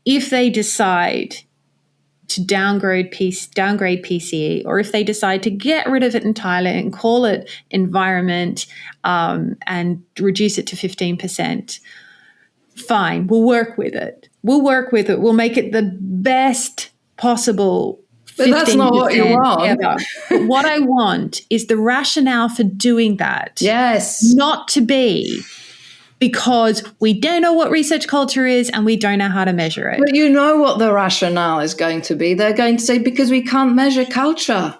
if they decide to downgrade PCE, or if they decide to get rid of it entirely and call it environment and reduce it to 15%, fine, we'll work with it. We'll make it the best possible. But that's not what you want. But what I want is the rationale for doing that. Yes. Not to be because we don't know what research culture is and we don't know how to measure it. But you know what the rationale is going to be. They're going to say, because we can't measure culture.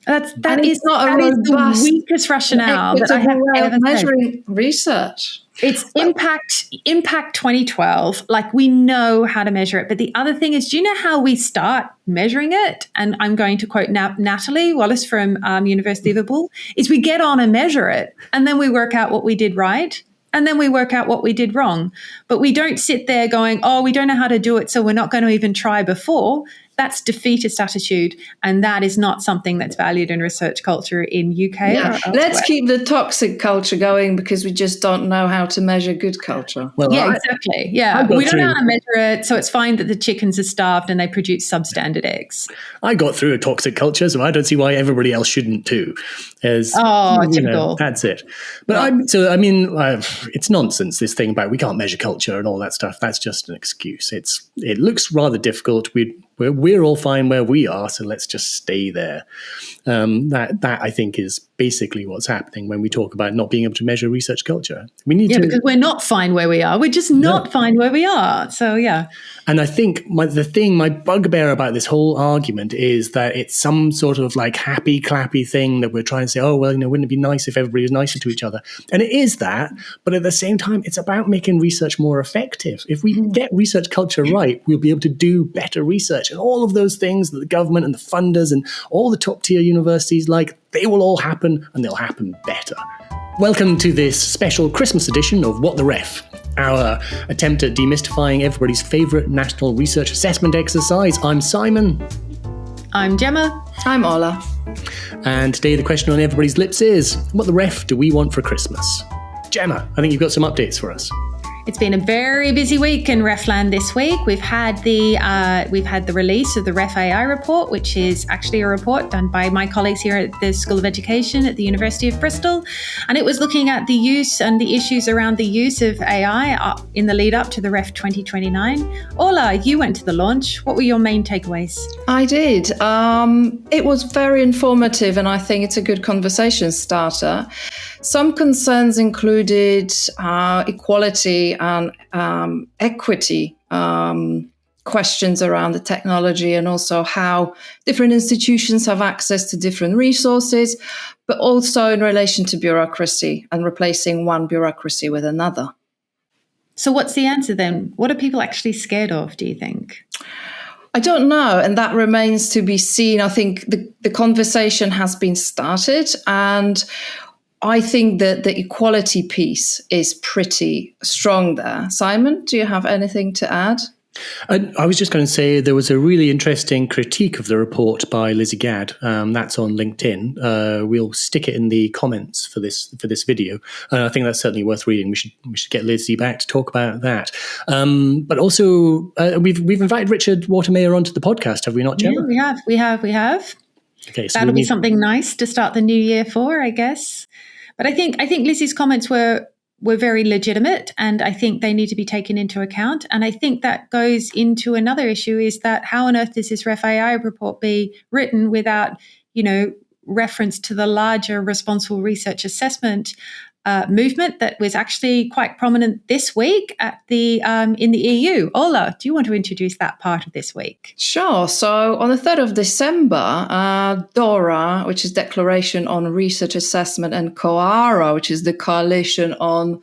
That is the weakest rationale that I have ever measuring research. It's impact 2012. Like, we know how to measure it. But the other thing is, do you know how we start measuring it? And I'm going to quote Natalie Wallace from University of Liverpool, is we get on and measure it. And then we work out what we did right. And then we work out what we did wrong. But we don't sit there going, oh, we don't know how to do it, so we're not going to even try before. That's defeatist attitude, and that is not something that's valued in research culture in UK. Yeah. Let's keep the toxic culture going because we just don't know how to measure good culture. Well, exactly. Yeah, we don't know how to measure it, so it's fine that the chickens are starved and they produce substandard eggs. I got through a toxic culture, so I don't see why everybody else shouldn't too. Typical. That's it. But it's nonsense, this thing about we can't measure culture and all that stuff. That's just an excuse. It looks rather difficult. We're all fine where we are, so let's just stay there. That I think is basically what's happening when we talk about not being able to measure research culture. We need to, because we're not fine where we are. We're just not fine where we are. So yeah. And I think my bugbear about this whole argument is that it's some sort of like happy clappy thing that we're trying to say, oh well, wouldn't it be nice if everybody was nicer to each other? And it is that, but at the same time, it's about making research more effective. If we get research culture right, we'll be able to do better research, and all of those things that the government and the funders and all the top tier universities they will all happen, and they'll happen better. Welcome to this special Christmas edition of What the Ref, our attempt at demystifying everybody's favourite national research assessment exercise. I'm Simon. I'm Gemma. I'm Ola. And today the question on everybody's lips is, what the ref do we want for Christmas? Gemma, I think you've got some updates for us. It's been a very busy week in Refland this week. We've had the release of the Ref AI report, which is actually a report done by my colleagues here at the School of Education at the University of Bristol, and it was looking at the use and the issues around the use of AI in the lead up to the Ref 2029. Ola, you went to the launch. What were your main takeaways? I did. It was very informative, and I think it's a good conversation starter. Some concerns included equality and equity questions around the technology, and also how different institutions have access to different resources, but also in relation to bureaucracy and replacing one bureaucracy with another. So what's the answer then? What are people actually scared of, do you think? I don't know, and that remains to be seen. I think the conversation has been started, and I think that the equality piece is pretty strong there. Simon, do you have anything to add? I was just going to say there was a really interesting critique of the report by Lizzie Gadd. That's on LinkedIn. We'll stick it in the comments for this video. I think that's certainly worth reading. We should get Lizzie back to talk about that. But also, we've invited Richard Watermayer onto the podcast, have we not, Gemma? Yeah, we have. Okay, so that'll be something nice to start the new year for, I guess. But I think Lizzie's comments were very legitimate, and I think they need to be taken into account. And I think that goes into another issue, is that how on earth does this Ref AI report be written without, reference to the larger responsible research assessment movement that was actually quite prominent this week at in the EU. Ola, do you want to introduce that part of this week? Sure. So on the 3rd of December, DORA, which is Declaration on Research Assessment, and CoARA, which is the Coalition on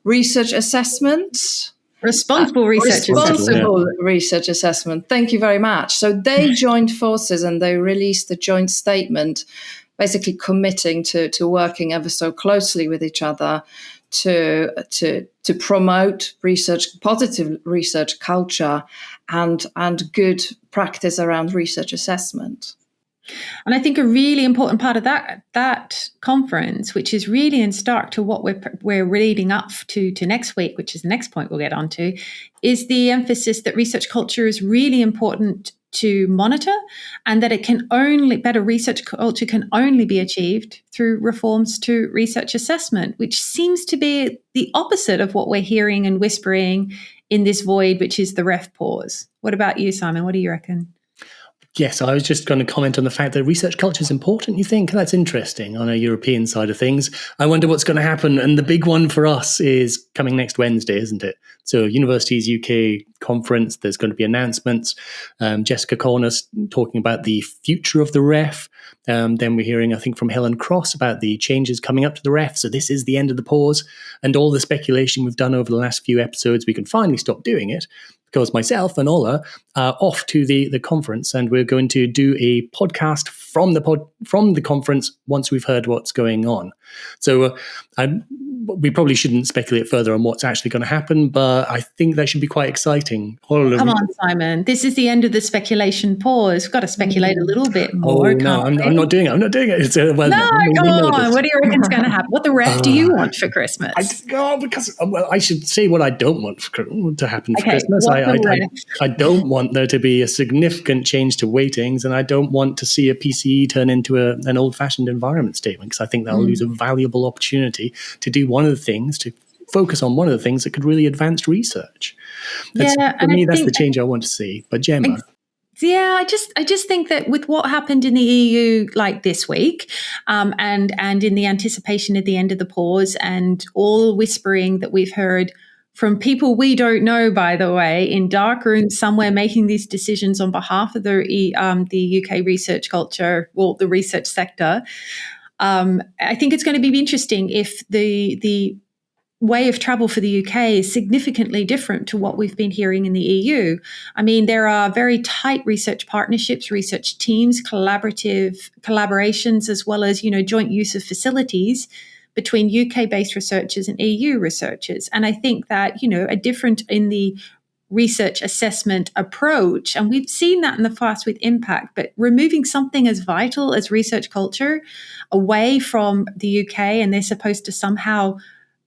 Research Assessment. Responsible research assessment. Thank you very much. So they joined forces and they released a joint statement basically committing to working ever so closely with each other to promote positive research culture and good practice around research assessment. And I think a really important part of that conference, which is really in stark to what we're leading up to next week, which is the next point we'll get onto, is the emphasis that research culture is really important to monitor, and that better research culture can only be achieved through reforms to research assessment, which seems to be the opposite of what we're hearing and whispering in this void, which is the ref pause. What about you, Simon? What do you reckon? Yes, I was just going to comment on the fact that research culture is important. You think that's interesting on a European side of things. I wonder what's going to happen. And the big one for us is coming next Wednesday, isn't it? So Universities UK conference, there's going to be announcements. Jessica Corners talking about the future of the ref. Then we're hearing, I think, from Helen Cross about the changes coming up to the ref. So this is the end of the pause. And all the speculation we've done over the last few episodes, we can finally stop doing it, because myself and Ola are off to the conference, and we're going to do a podcast from the conference once we've heard what's going on. So we probably shouldn't speculate further on what's actually going to happen, but I think that should be quite exciting. Come on, Simon. This is the end of the speculation pause. We've got to speculate a little bit more. I'm not doing it. I'm not doing it. Come on. What do you reckon is going to happen? What the ref do you want for Christmas? I should say what I don't want to happen for Christmas. I don't want there to be a significant change to weightings, and I don't want to see a PCE turn into an old-fashioned environment statement, because I think that'll lose a valuable opportunity to do to focus on one of the things that could really advance research. For me, that's the change I want to see. But Gemma? Yeah, I just think that with what happened in the EU like this week, and in the anticipation at the end of the pause, and all whispering that we've heard from people we don't know, by the way, in dark rooms somewhere making these decisions on behalf of the UK research culture, well, the research sector, I think it's going to be interesting if the way of travel for the UK is significantly different to what we've been hearing in the EU. I mean, there are very tight research partnerships, research teams, collaborations, as well as, joint use of facilities between UK-based researchers and EU researchers. And I think that, a different in the research assessment approach, and we've seen that in the past with impact, but removing something as vital as research culture away from the UK, and they're supposed to somehow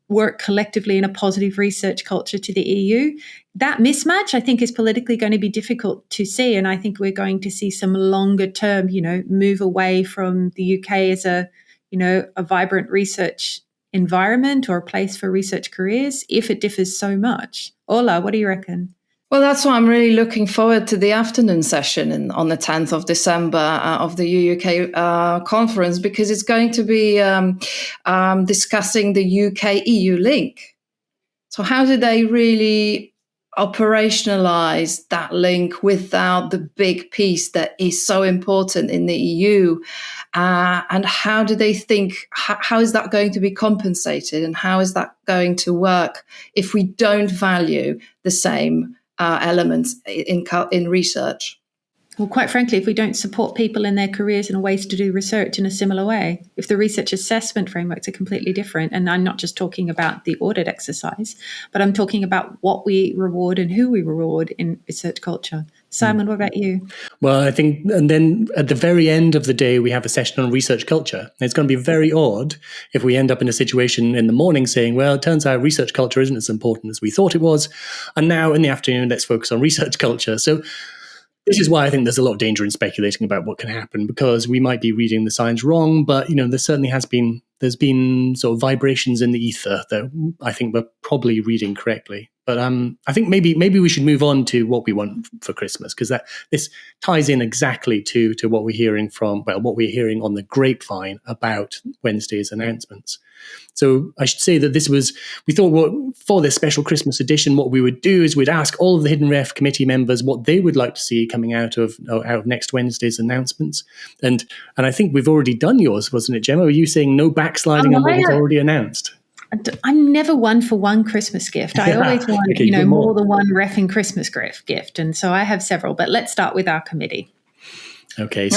work collectively in a positive research culture to the EU, that mismatch, I think, is politically going to be difficult to see. And I think we're going to see some longer term, move away from the UK as a vibrant research environment or a place for research careers if it differs so much. Ola, what do you reckon? Well, that's why I'm really looking forward to the afternoon session on the 10th of December of the UUK conference, because it's going to be discussing the UK-EU link. So how do they really operationalize that link without the big piece that is so important in the EU? And how do they think, how is that going to be compensated? And how is that going to work if we don't value the same elements in research? Well, quite frankly, if we don't support people in their careers and ways to do research in a similar way, if the research assessment frameworks are completely different, and I'm not just talking about the audit exercise, but I'm talking about what we reward and who we reward in research culture. Simon, what about you? Well, I think, and then at the very end of the day, we have a session on research culture. It's going to be very odd if we end up in a situation in the morning saying, well, it turns out research culture isn't as important as we thought it was. And now in the afternoon, let's focus on research culture. So this is why I think there's a lot of danger in speculating about what can happen, because we might be reading the signs wrong, but there certainly there's been sort of vibrations in the ether that I think we're probably reading correctly. But I think maybe we should move on to what we want for Christmas, because this ties in exactly to what we're hearing on the grapevine about Wednesday's announcements. So I should say that we thought for this special Christmas edition, what we would do is we'd ask all of the Hidden Ref committee members what they would like to see coming out of next Wednesday's announcements. And I think we've already done yours, wasn't it, Gemma? Were you saying no backsliding on what was already announced? I'm never one for one Christmas gift. I always want, more than one reffing Christmas gift. And so I have several, but let's start with our committee. Okay.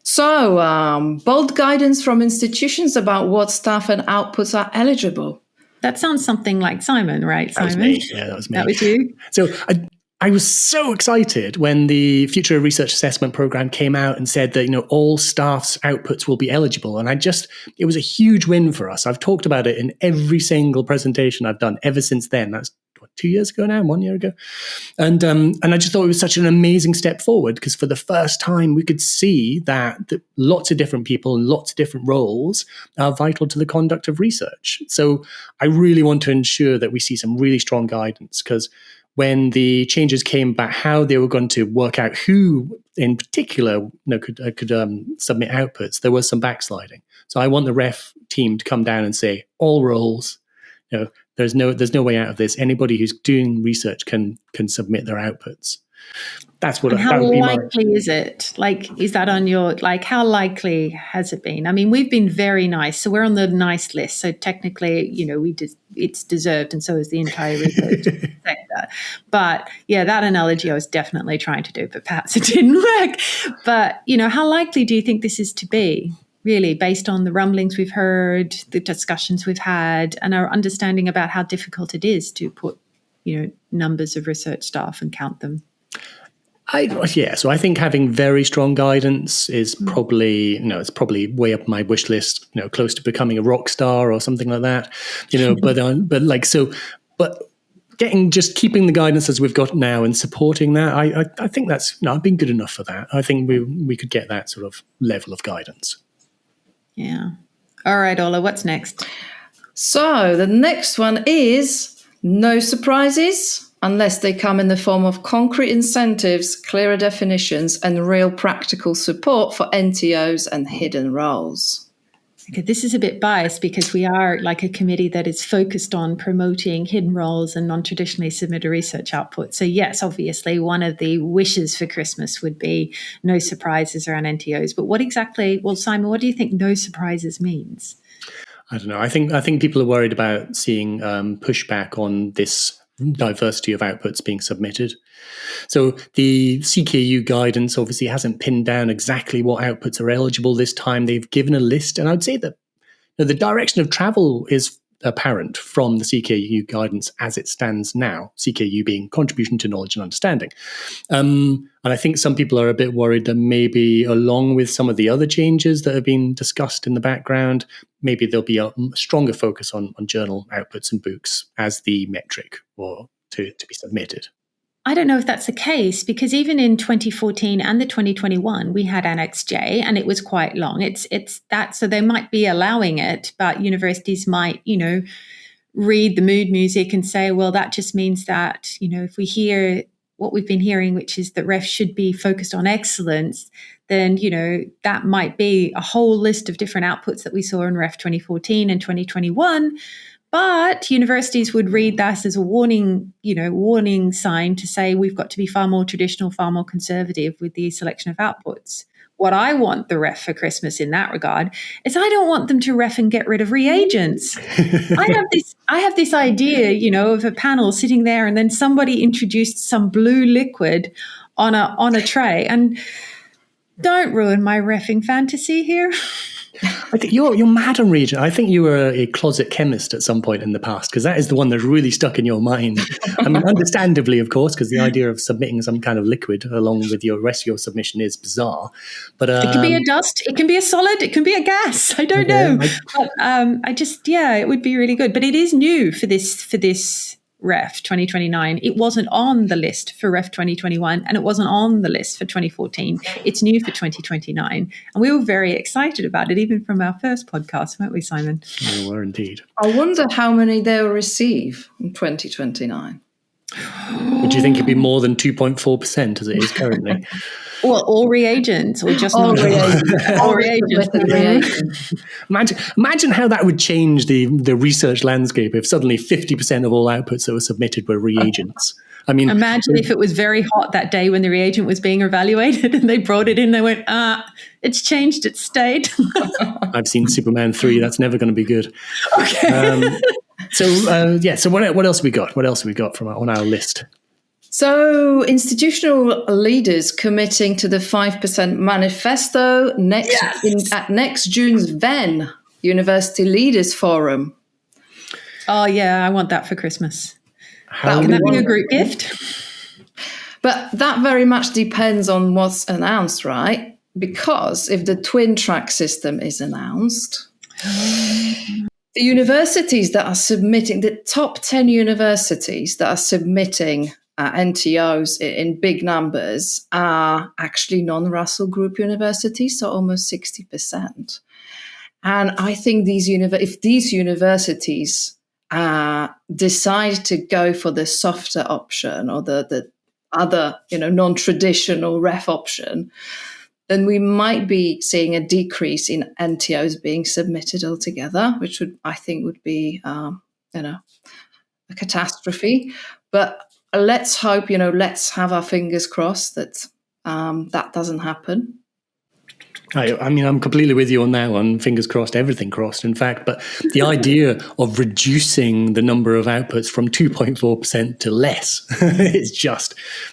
So bold guidance from institutions about what staff and outputs are eligible. That sounds something like Simon, right, Simon? That was me. Yeah, that was me. That was you? So I was so excited when the Future Research Assessment Program came out and said that, all staff's outputs will be eligible. And it was a huge win for us. I've talked about it in every single presentation I've done ever since then. That's 2 years ago now, 1 year ago. And I just thought it was such an amazing step forward, because for the first time we could see that lots of different people and lots of different roles are vital to the conduct of research. So I really want to ensure that we see some really strong guidance, because when the changes came back, how they were going to work out who in particular could submit outputs, there was some backsliding. So I want the ref team to come down and say, all roles, there's no way out of this. Anybody who's doing research can submit their outputs. That's what. And how likely is it? Is that on your, how likely has it been? I mean, we've been very nice. So we're on the nice list. So technically, it's deserved, and so is the entire research sector. But yeah, that analogy I was definitely trying to do, but perhaps it didn't work. But, how likely do you think this is to be? Really, based on the rumblings we've heard, the discussions we've had, and our understanding about how difficult it is to put, numbers of research staff and count them. So I think having very strong guidance is probably, it's probably way up my wish list, close to becoming a rock star or something like that, but keeping the guidance as we've got now and supporting that, I think that's, I've been good enough for that. I think we could get that sort of level of guidance. Yeah. All right, Ola, what's next? So the next one is no surprises, unless they come in the form of concrete incentives, clearer definitions, and real practical support for NTOs and hidden roles. Okay, this is a bit biased because we are like a committee that is focused on promoting hidden roles and non-traditionally submitted research output. So yes, obviously, one of the wishes for Christmas would be no surprises around NTOs. But what exactly, Simon, what do you think no surprises means? I don't know. I think people are worried about seeing pushback on this diversity of outputs being submitted. So the CKU guidance obviously hasn't pinned down exactly what outputs are eligible this time. They've given a list, and I'd say that the direction of travel is apparent from the CKU guidance as it stands now, CKU being contribution to knowledge and understanding. And I think some people are a bit worried that maybe along with some of the other changes that have been discussed in the background, maybe there'll be a stronger focus on journal outputs and books as the metric or to be submitted. I don't know if that's the case, because even in 2014 and the 2021, we had Annex J and it was quite long. It's that, so they might be allowing it, but universities might, read the mood music and say, well, that just means that, if we hear what we've been hearing, which is that REF should be focused on excellence, then, that might be a whole list of different outputs that we saw in REF 2014 and 2021. But universities would read that as a warning sign to say we've got to be far more traditional, far more conservative with the selection of outputs. What I want the REF for Christmas in that regard is I don't want them to REF and get rid of reagents. I have this idea, of a panel sitting there and then somebody introduced some blue liquid on a tray. And don't ruin my REFing fantasy here. I think you're mad on reagent. I think you were a closet chemist at some point in the past, because that is the one that's really stuck in your mind. I mean, understandably, of course, because the idea of submitting some kind of liquid along with your rest of your submission is bizarre. But it can be a dust, it can be a solid, it can be a gas. I don't know. But it would be really good. But it is new for this REF 2029. It wasn't on the list for REF 2021 and it wasn't on the list for 2014. It's new for 2029. And we were very excited about it, even from our first podcast, weren't we, Simon? We were indeed. I wonder how many they'll receive in 2029. Would you think it'd be more than 2.4% as it is currently? Well, all reagents or just all reagents? All reagents. Imagine how that would change the research landscape if suddenly 50% of all outputs that were submitted were reagents. I mean, imagine if it was very hot that day when the reagent was being evaluated and they brought it in, they went, it's changed its state. I've seen Superman 3. That's never going to be good. Okay. So what else have we got? What else have we got on our list? So institutional leaders committing to the 5% manifesto at next June's Venn University Leaders Forum. Oh, yeah, I want that for Christmas. Can that be a group gift? But that very much depends on what's announced, right? Because if the twin track system is announced, the universities that are submitting, the top 10 universities that are submitting NTOs in big numbers are actually non-Russell Group universities, so almost 60%. And I think if these universities decide to go for the softer option or the other, non-traditional ref option, then we might be seeing a decrease in NTOs being submitted altogether, which I think would be, a catastrophe. But let's hope, let's have our fingers crossed that that doesn't happen. I mean, I'm completely with you on that one. Fingers crossed, everything crossed, in fact. But the idea of reducing the number of outputs from 2.4% to less,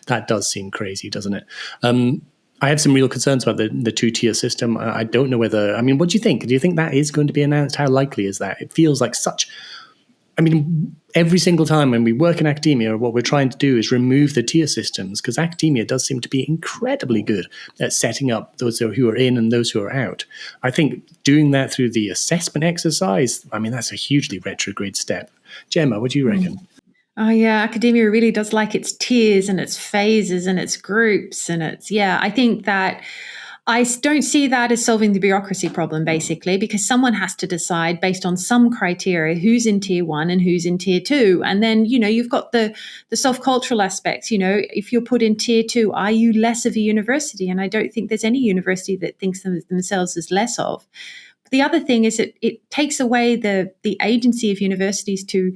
that does seem crazy, doesn't it? I have some real concerns about the two-tier system. I don't know what do you think? Do you think that is going to be announced? How likely is that? It feels like every single time when we work in academia, what we're trying to do is remove the tier systems, because academia does seem to be incredibly good at setting up those who are in and those who are out. I think doing that through the assessment exercise, that's a hugely retrograde step. Gemma, what do you reckon? Oh, yeah, academia really does like its tiers and its phases and its groups. And I think that I don't see that as solving the bureaucracy problem, basically, because someone has to decide based on some criteria who's in tier 1 and who's in tier 2. And then, you've got the soft cultural aspects. If you're put in tier 2, are you less of a university? And I don't think there's any university that thinks themselves as less of. The other thing is it takes away the agency of universities to,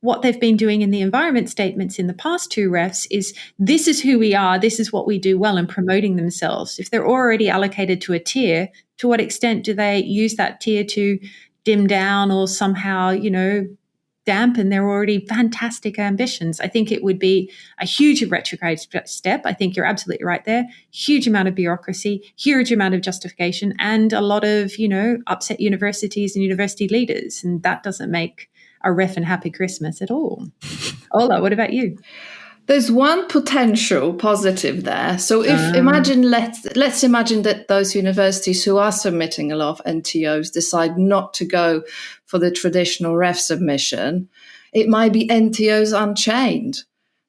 what they've been doing in the environment statements in the past two refs is this is who we are, this is what we do well, and promoting themselves. If they're already allocated to a tier, to what extent do they use that tier to dim down or somehow, dampen their already fantastic ambitions? I think it would be a huge retrograde step. I think you're absolutely right there. Huge amount of bureaucracy, huge amount of justification, and a lot of, upset universities and university leaders. And that doesn't make a ref and happy Christmas at all. Ola, what about you? There's one potential positive there. So let's imagine that those universities who are submitting a lot of NTOs decide not to go for the traditional ref submission. It might be NTOs unchained,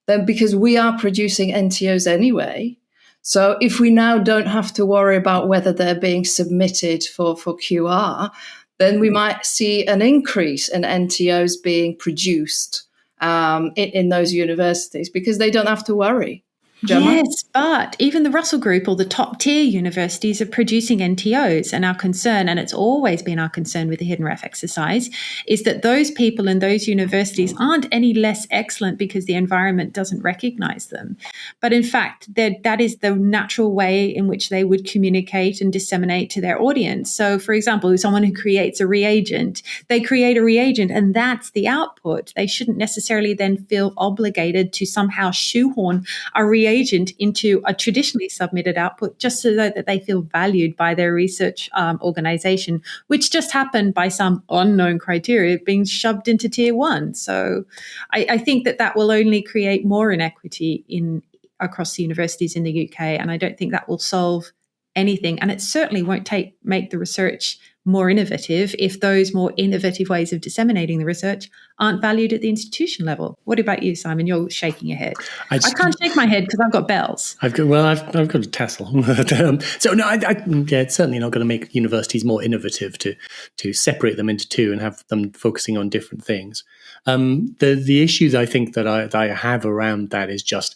then, because we are producing NTOs anyway. So if we now don't have to worry about whether they're being submitted for QR, then we might see an increase in NTOs being produced in those universities because they don't have to worry. Gemma? Yes, but even the Russell Group or the top tier universities are producing NTOs, and our concern, and it's always been our concern with the hidden ref exercise, is that those people in those universities aren't any less excellent because the environment doesn't recognize them. But in fact, that is the natural way in which they would communicate and disseminate to their audience. So, for example, someone who creates a reagent, they create a reagent and that's the output. They shouldn't necessarily then feel obligated to somehow shoehorn a reagent into a traditionally submitted output just so that they feel valued by their research organization, which just happened by some unknown criteria being shoved into tier 1. So I think that will only create more inequity across the universities in the UK, and I don't think that will solve anything. And it certainly won't make the research more innovative if those more innovative ways of disseminating the research aren't valued at the institution level. What about you, Simon? You're shaking your head. I can't shake my head because I've got bells. I've got a tassel. So no, it's certainly not going to make universities more innovative to separate them into two and have them focusing on different things. The issues I think that I have around that is just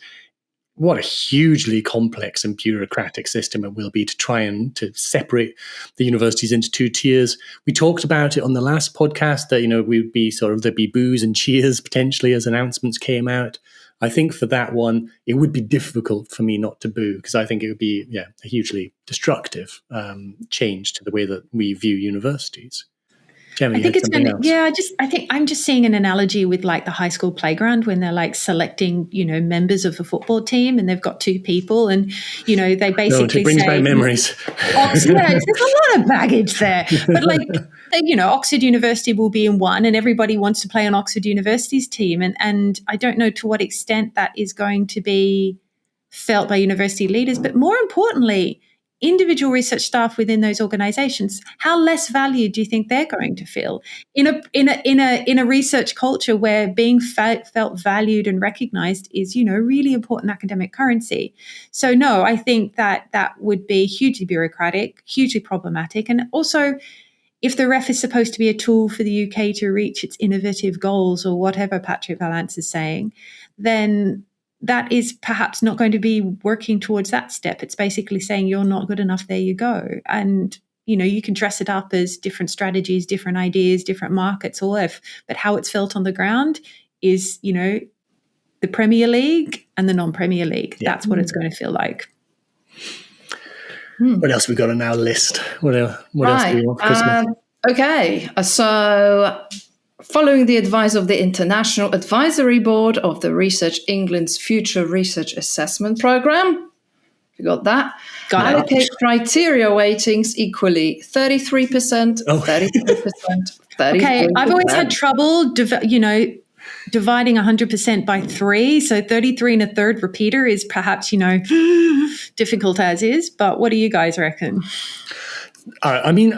what a hugely complex and bureaucratic system it will be to try and to separate the universities into two tiers. We talked about it on the last podcast that, we'd be there'd be boos and cheers potentially as announcements came out. I think for that one, it would be difficult for me not to boo because I think it would be, a hugely destructive change to the way that we view universities. Gemma, I think it's going to, I think I'm just seeing an analogy with like the high school playground when they're like selecting, members of a football team and they've got two people and, they basically it brings back memories. There's a lot of baggage there. But like, Oxford University will be in one and everybody wants to play on Oxford University's team. And I don't know to what extent that is going to be felt by university leaders, but more importantly, individual research staff within those organizations. How less valued do you think they're going to feel in a research culture where being felt valued and recognized is, really important academic currency? So no, I think that would be hugely bureaucratic, hugely problematic. And also, if the ref is supposed to be a tool for the UK to reach its innovative goals or whatever Patrick Vallance is saying, then that is perhaps not going to be working towards that step. It's basically saying you're not good enough, there you go. And, you can dress it up as different strategies, different ideas, different markets, all that. But how it's felt on the ground is, the Premier League and the non-Premier League. Yeah. That's what it's going to feel like. What else we got on our list? What else do we want for Christmas? Okay, so following the advice of the International Advisory Board of the Research England's Future Research Assessment Programme, you got that? Allocate criteria weightings equally, 33%, 33%, 33%. Okay, I've always had trouble, dividing 100% by 3. So 33 and a third repeater is perhaps, difficult as is. But what do you guys reckon? I mean,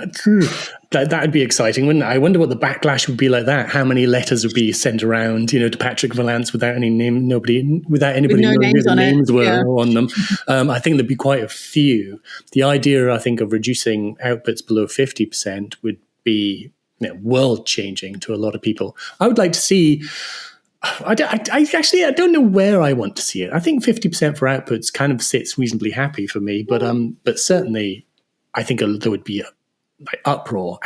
that would be exciting, wouldn't it? I wonder what the backlash would be like that. How many letters would be sent around, to Patrick Vallance without any name, without anybody knowing who the names were on them. I think there'd be quite a few. The idea, I think, of reducing outputs below 50% would be world changing to a lot of people. I would like to see. I don't know where I want to see it. I think 50% for outputs kind of sits reasonably happy for me, but certainly I think there would be a uproar,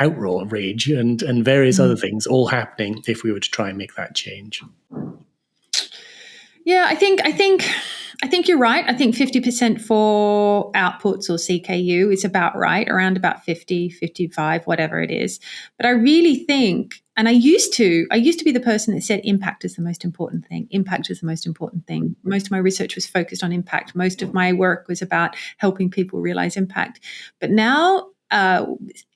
rage, and various other things all happening if we were to try and make that change. Yeah, I think you're right. I think 50% for outputs or CKU is about right, around about 50, 55, whatever it is. But I really think, and I used to be the person that said impact is the most important thing. Impact is the most important thing. Most of my research was focused on impact. Most of my work was about helping people realize impact. But now,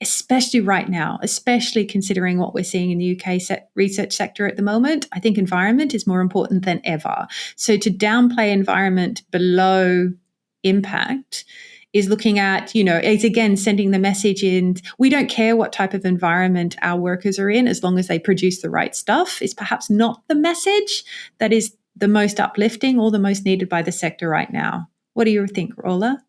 especially right now, especially considering what we're seeing in the UK research sector at the moment, I think environment is more important than ever. So to downplay environment below impact is looking at, it's again sending the message in, we don't care what type of environment our workers are in as long as they produce the right stuff, is perhaps not the message that is the most uplifting or the most needed by the sector right now. What do you think, Rolla?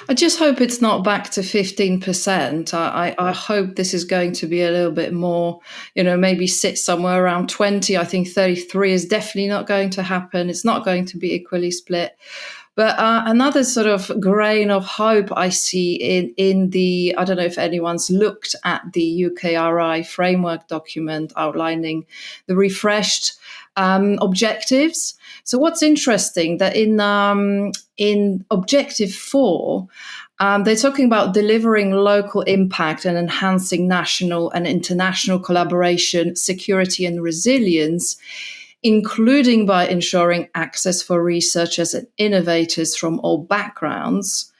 I just hope it's not back to 15%. I hope this is going to be a little bit more, maybe sit somewhere around 20. I think 33 is definitely not going to happen. It's not going to be equally split. But another sort of grain of hope I see in the, I don't know if anyone's looked at the UKRI framework document outlining the refreshed objectives. So what's interesting that in Objective 4, they're talking about delivering local impact and enhancing national and international collaboration, security and resilience, including by ensuring access for researchers and innovators from all backgrounds.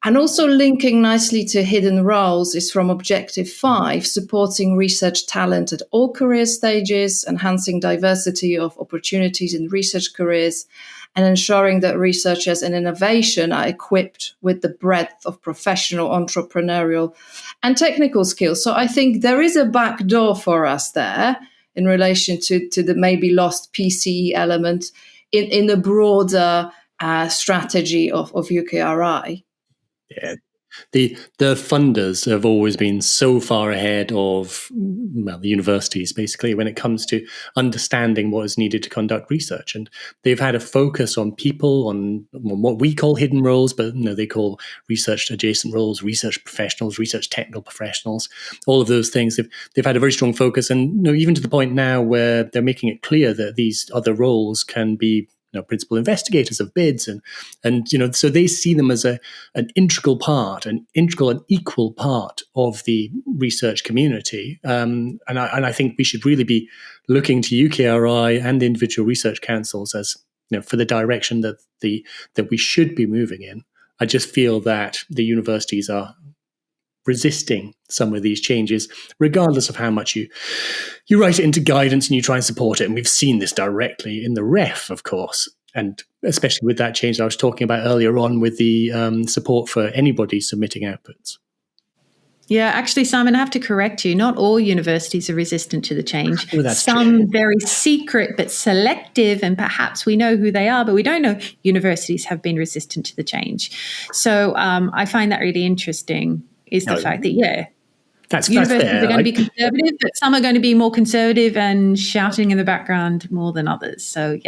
And also linking nicely to hidden roles is from Objective 5, supporting research talent at all career stages, enhancing diversity of opportunities in research careers, and ensuring that researchers and innovation are equipped with the breadth of professional, entrepreneurial, and technical skills. So I think there is a back door for us there in relation to the maybe lost PCE element in the broader strategy of UKRI. Yeah, the funders have always been so far ahead of the universities, basically, when it comes to understanding what is needed to conduct research. And they've had a focus on people, on what we call hidden roles, but they call research adjacent roles, research professionals, research technical professionals, all of those things. They've had a very strong focus, and even to the point now where they're making it clear that these other roles can be principal investigators of bids, and so they see them as an integral and equal part of the research community. And I think we should really be looking to UKRI and the individual research councils as for the direction that we should be moving in. I just feel that the universities are resisting some of these changes, regardless of how much you write it into guidance and you try and support it. And we've seen this directly in the ref, of course. And especially with that change I was talking about earlier on with the support for anybody submitting outputs. Yeah, actually, Simon, I have to correct you. Not all universities are resistant to the change. Oh, that's Some true. very secret but selective, and perhaps we know who they are, but we don't know, universities have been resistant to the change. So I find that really interesting, is the fact that, that's universities fair. are going to be conservative, but some are going to be more conservative and shouting in the background more than others. So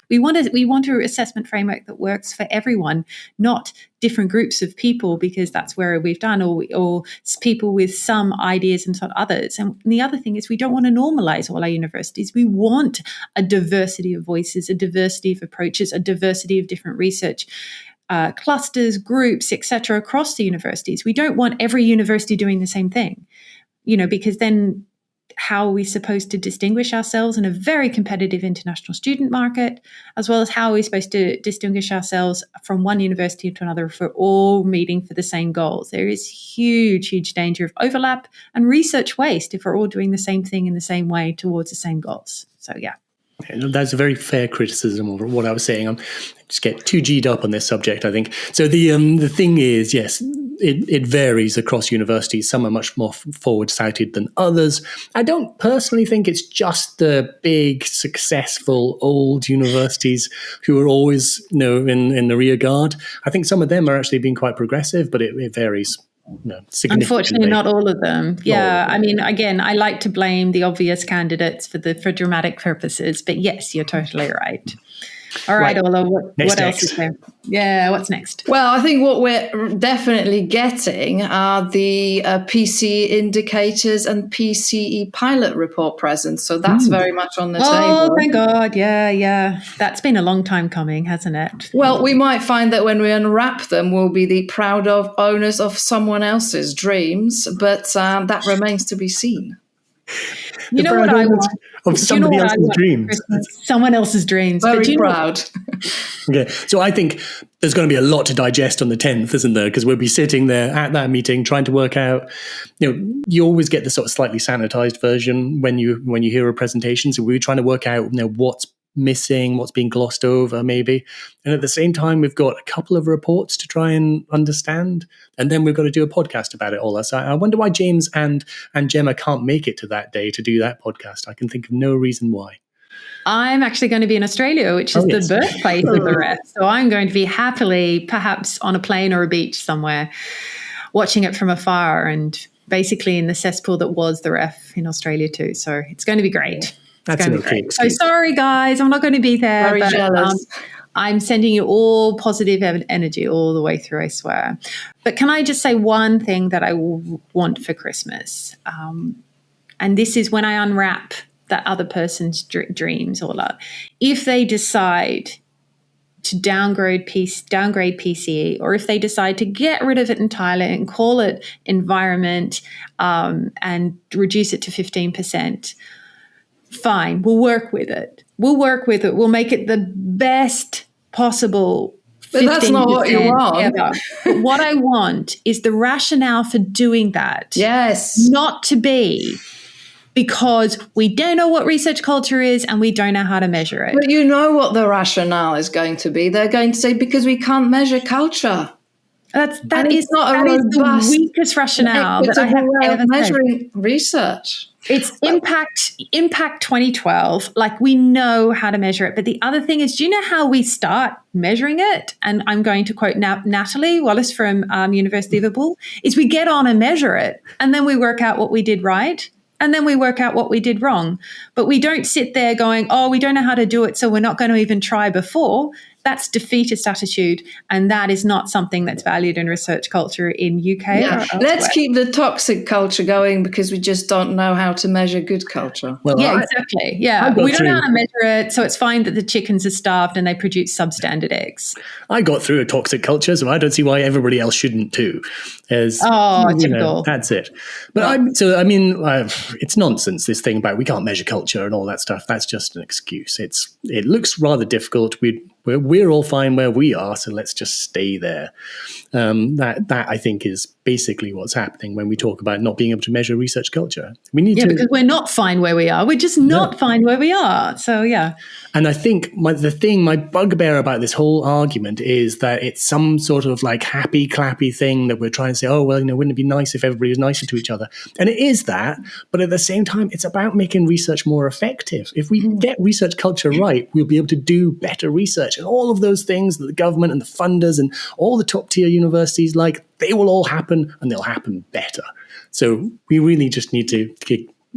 we want an assessment framework that works for everyone, not different groups of people, because that's where we've done, or people with some ideas and not others. And the other thing is, we don't want to normalize all our universities. We want a diversity of voices, a diversity of approaches, a diversity of different research clusters, groups, etc., across the universities. We don't want every university doing the same thing, because then how are we supposed to distinguish ourselves in a very competitive international student market, as well as how are we supposed to distinguish ourselves from one university to another if we're all meeting for the same goals? There is huge, huge danger of overlap and research waste if we're all doing the same thing in the same way towards the same goals. So, that's a very fair criticism of what I was saying. I'm just get too G'd up on this subject, I think. So the thing is, yes, it varies across universities. Some are much more forward-sighted than others. I don't personally think it's just the big, successful old universities who are always, in the rear guard. I think some of them are actually being quite progressive, but it varies. Unfortunately, not all of them. Yeah, I mean, again, I like to blame the obvious candidates for dramatic purposes, but yes, you're totally right. All right, Ola, what else is there? Yeah, what's next? Well, I think what we're definitely getting are the PC indicators and PCE pilot report present. So that's very much on the table. Oh, thank God. Yeah. That's been a long time coming, hasn't it? Well, we might find that when we unwrap them, we'll be the proud of owners of someone else's dreams, but that remains to be seen. You know what I want? Of somebody else's dreams. Someone else's dreams. Very proud. Okay, so I think there's going to be a lot to digest on the 10th, isn't there? Because we'll be sitting there at that meeting trying to work out, you always get the sort of slightly sanitized version when you hear a presentation. So we're trying to work out, what's missing, what's being glossed over maybe. And at the same time, we've got a couple of reports to try and understand. And then we've got to do a podcast about it all. So I wonder why James and Gemma can't make it to that day to do that podcast. I can think of no reason why. I'm actually going to be in Australia, which is the birthplace of the REF. So I'm going to be happily, perhaps on a plane or a beach somewhere, watching it from afar and basically in the cesspool that was the REF in Australia too. So it's going to be great. That's an okay excuse. So sorry, guys, I'm not going to be there. Very jealous. I'm sending you all positive energy all the way through, I swear. But can I just say one thing that I want for Christmas? And this is when I unwrap that other person's dreams, Ola. If they decide to downgrade PCE, or if they decide to get rid of it entirely and call it environment and reduce it to 15%, fine, we'll work with it. We'll make it the best possible. But that's not what you want. But what I want is the rationale for doing that. Yes. Not to be because we don't know what research culture is and we don't know how to measure it. But you know what the rationale is going to be. They're going to say, because we can't measure culture. That is the weakest rationale that I have ever measuring research. It's impact 2012. Like, we know how to measure it. But the other thing is, do you know how we start measuring it? And I'm going to quote Natalie Wallace from University of Liverpool, is we get on and measure it. And then we work out what we did right. And then we work out what we did wrong. But we don't sit there going, we don't know how to do it, so we're not going to even try before. That's defeatist attitude, and that is not something that's valued in research culture in UK. Yeah. Let's keep the toxic culture going because we just don't know how to measure good culture. Well, exactly. Yeah, we don't know how to measure it, so it's fine that the chickens are starved and they produce substandard eggs. I got through a toxic culture, so I don't see why everybody else shouldn't too. Typical. That's it. But it's nonsense, this thing about we can't measure culture and all that stuff. That's just an excuse. It looks rather difficult. We're all fine where we are, so let's just stay there. That I think is basically what's happening when we talk about not being able to measure research culture. We need to, because we're not fine where we are. We're just not fine where we are. So, yeah. And I think my bugbear about this whole argument is that it's some sort of like happy, clappy thing that we're trying to say, oh, well, wouldn't it be nice if everybody was nicer to each other? And it is that. But at the same time, it's about making research more effective. If we get research culture right, we'll be able to do better research. And all of those things that the government and the funders and all the top tier universities like, they will all happen and they'll happen better. So we really just need to,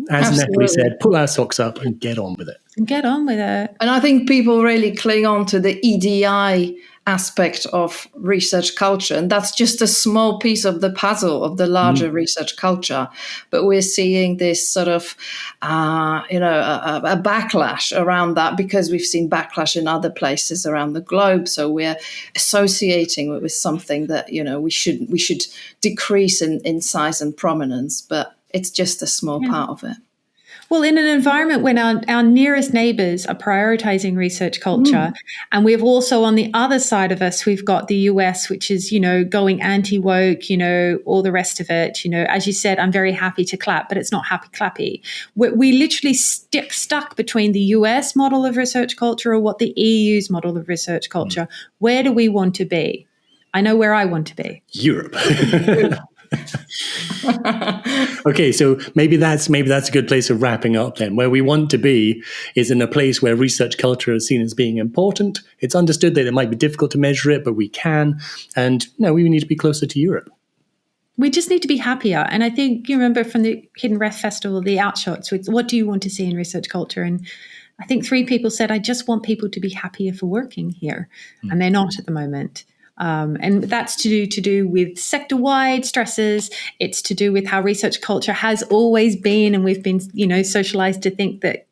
as Natalie said, pull our socks up and get on with it. And I think people really cling on to the EDI aspect of research culture. And that's just a small piece of the puzzle of the larger research culture. But we're seeing this sort of, a backlash around that because we've seen backlash in other places around the globe. So we're associating it with something that, we should decrease in size and prominence. But it's just a small part of it. Well, in an environment when our nearest neighbours are prioritising research culture, and we've also on the other side of us, we've got the US, which is, going anti-woke, all the rest of it. As you said, I'm very happy to clap, but it's not happy clappy. We literally stuck between the US model of research culture or what the EU's model of research culture. Where do we want to be? I know where I want to be. Europe. Okay, so maybe that's a good place of wrapping up then. Where we want to be is in a place where research culture is seen as being important. It's understood that it might be difficult to measure it, but we can. And we need to be closer to Europe. We just need to be happier. And I think you remember from the Hidden Ref Festival, the outshots with what do you want to see in research culture? And I think 3 people said, I just want people to be happier for working here. And they're not at the moment. And that's to do with sector-wide stresses. It's to do with how research culture has always been, and we've been, socialized to think that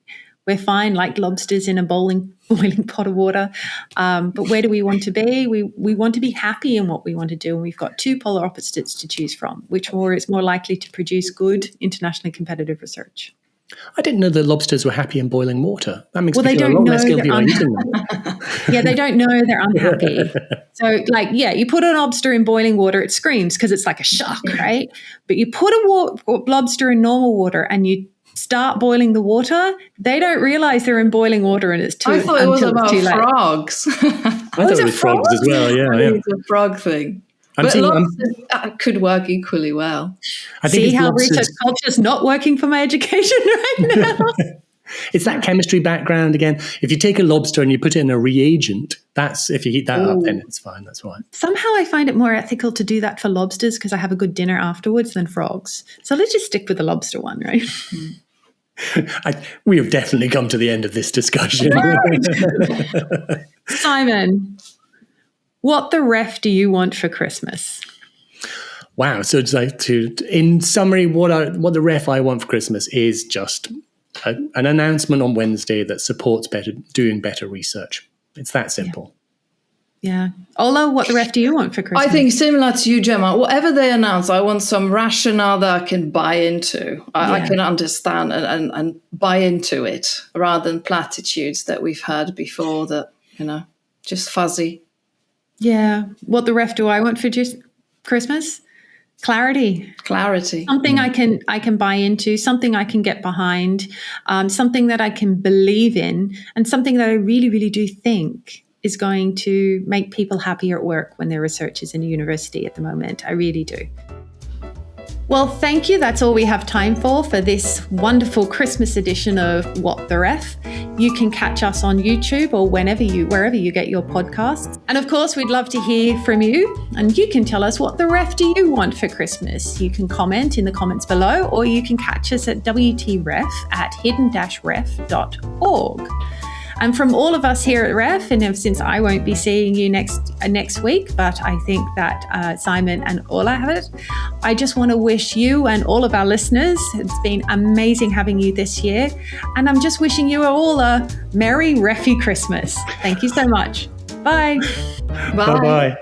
we're fine, like lobsters in a boiling pot of water. But where do we want to be? We want to be happy in what we want to do, and we've got 2 polar opposites to choose from. Which is more likely to produce good, internationally competitive research? I didn't know that lobsters were happy in boiling water. That makes me feel a lot less guilty about eating them. Yeah, they don't know they're unhappy. So, you put a lobster in boiling water, it screams because it's like a shock, right? But you put a lobster in normal water and you start boiling the water, they don't realize they're in boiling water and it's too late. I thought it was about frogs. I thought it was frogs as well, yeah. It's a frog thing. But lobsters could work equally well. See how research culture is not working for my education right now? It's that chemistry background again. If you take a lobster and you put it in a reagent, if you heat that up, then it's fine. That's fine. Somehow I find it more ethical to do that for lobsters because I have a good dinner afterwards than frogs. So let's just stick with the lobster one, right? We have definitely come to the end of this discussion. Simon, what the ref do you want for Christmas? Wow. So in summary, what the ref I want for Christmas is just an announcement on Wednesday that supports doing better research. It's that simple. Yeah. Ola, what the ref do you want for Christmas? I think similar to you, Gemma, whatever they announce, I want some rationale that I can buy into. I can understand and buy into it rather than platitudes that we've heard before that, just fuzzy. Yeah. What the ref do I want for Christmas? Clarity. Something I can buy into, something I can get behind, something that I can believe in, and something that I really, really do think is going to make people happier at work when they're researchers in a university at the moment. I really do. Well, thank you. That's all we have time for this wonderful Christmas edition of What the Ref. You can catch us on YouTube or wherever you get your podcasts. And of course, we'd love to hear from you. And you can tell us what the ref do you want for Christmas. You can comment in the comments below, or you can catch us at wtref@hidden-ref.org. And from all of us here at Ref, and since I won't be seeing you next week, but I think that Simon and Ola have it, I just want to wish you and all of our listeners, it's been amazing having you this year, and I'm just wishing you all a Merry Refy Christmas. Thank you so much. Bye. Bye-bye.